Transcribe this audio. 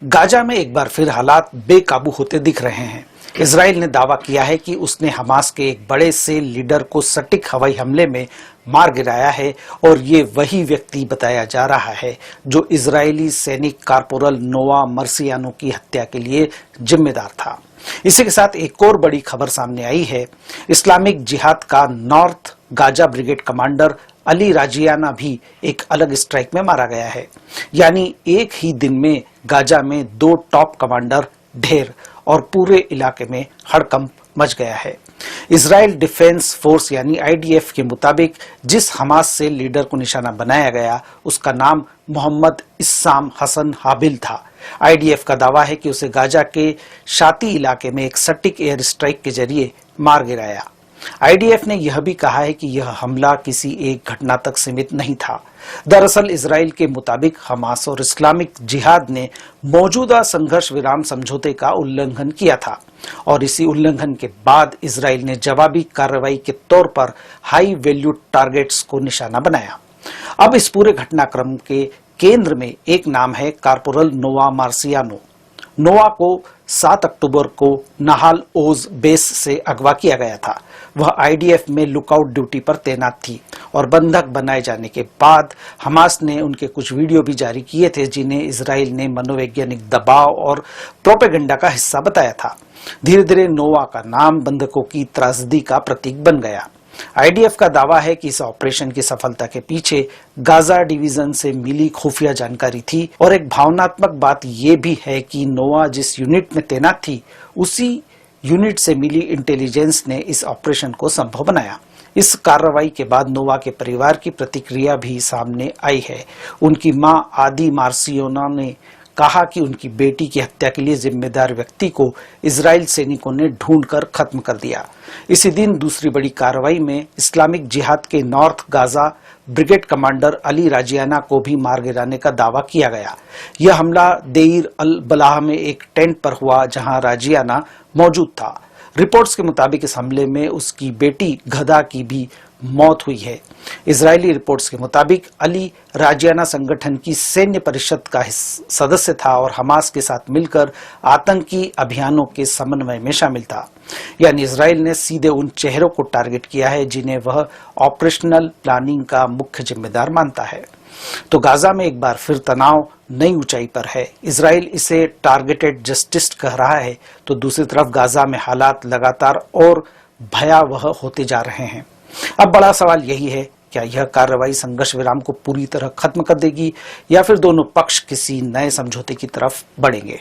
Gaza में एक बार फिर हालात बेकाबू होते दिख रहे हैं। इजराइल ने दावा किया है कि उसने हमास के एक बड़े से लीडर को सटीक हवाई हमले में मार गिराया है और ये वही व्यक्ति बताया जा रहा है जो इजरायली सैनिक कारपोरल नोआ मार्सियानो की हत्या के लिए जिम्मेदार था। इसी के साथ एक और बड़ी खबर सामने आई है। इस्लामिक जिहाद का North Gaza brigade commander Ali Rajiana भी एक अलग स्ट्राइक में मारा गया है। यानी एक ही दिन में गाजा में 2 टॉप कमांडर ढेर और पूरे इलाके में हड़कंप मच गया है। इजराइल डिफेंस फोर्स यानी आईडीएफ के मुताबिक जिस हमास से लीडर को निशाना बनाया गया उसका नाम मोहम्मद इस्साम हसन हाबिल था। आईडीएफ का दावा है कि उसे गाजा के शाती इलाके में एक सटीक एयर स्ट्राइक के जरिए मार गिराया। आईडीएफ ने यह भी कहा है कि यह हमला किसी एक घटना तक सीमित नहीं था। दरअसल इजराइल के मुताबिक हमास और इस्लामिक जिहाद ने मौजूदा संघर्ष विराम समझौते का उल्लंघन किया था और इसी उल्लंघन के बाद इजराइल ने जवाबी कार्रवाई के तौर पर हाई वैल्यू टारगेट्स को निशाना बनाया। अब इस पूरे घटनाक्रम के केंद्र में एक नाम है कारपोरल नोआ मार्सियानो। नोआ को 7 अक्टूबर को नाहाल ओज बेस से अगवा किया गया था। वह आईडीएफ में लुकआउट ड्यूटी पर तैनात थी और बंधक बनाए जाने के बाद हमास ने उनके कुछ वीडियो भी जारी किए थे जिन्हें इजराइल ने मनोवैज्ञानिक दबाव और प्रोपेगेंडा का हिस्सा बताया था। धीरे धीरे नोआ का नाम बंधकों की त्रासदी का प्रतीक बन गया। आईडीएफ का दावा है कि इस ऑपरेशन की सफलता के पीछे गाजा डिवीजन से मिली खुफिया जानकारी थी और एक भावनात्मक बात यह भी है कि नोआ जिस यूनिट में तैनात थी उसी यूनिट से मिली इंटेलिजेंस ने इस ऑपरेशन को संभव बनाया। इस कार्रवाई के बाद नोआ के परिवार की प्रतिक्रिया भी सामने आई है। उनकी मां आदी मार्सियोना ने कहा कि उनकी बेटी की हत्या के लिए जिम्मेदार व्यक्ति को इजराइल सैनिकों ने ढूंढकर खत्म कर दिया। इसी दिन दूसरी बड़ी कार्रवाई में इस्लामिक जिहाद के North Gaza brigade commander Ali Rajiana को भी मार गिराने का दावा किया गया। यह हमला देर अल बलाह में एक टेंट पर हुआ जहां राजियाना मौजूद था। रिपोर्ट्स के मुताबिक इस हमले में उसकी बेटी गधा की भी मौत हुई है। इजरायली रिपोर्ट्स के मुताबिक अली राजियाना संगठन की सैन्य परिषद का सदस्य था और हमास के साथ मिलकर आतंकी अभियानों के समन्वय में शामिल था। यानी इजराइल ने सीधे उन चेहरों को टारगेट किया है जिन्हें वह ऑपरेशनल प्लानिंग का मुख्य जिम्मेदार मानता है। तो गाजा में एक बार फिर तनाव नई ऊंचाई पर है। इजराइल इसे टारगेटेड जस्टिस कह रहा है तो दूसरी तरफ गाजा में हालात लगातार और भयावह होते जा रहे हैं। अब बड़ा सवाल यही है, क्या यह कार्रवाई संघर्ष विराम को पूरी तरह खत्म कर देगी या फिर दोनों पक्ष किसी नए समझौते की तरफ बढ़ेंगे।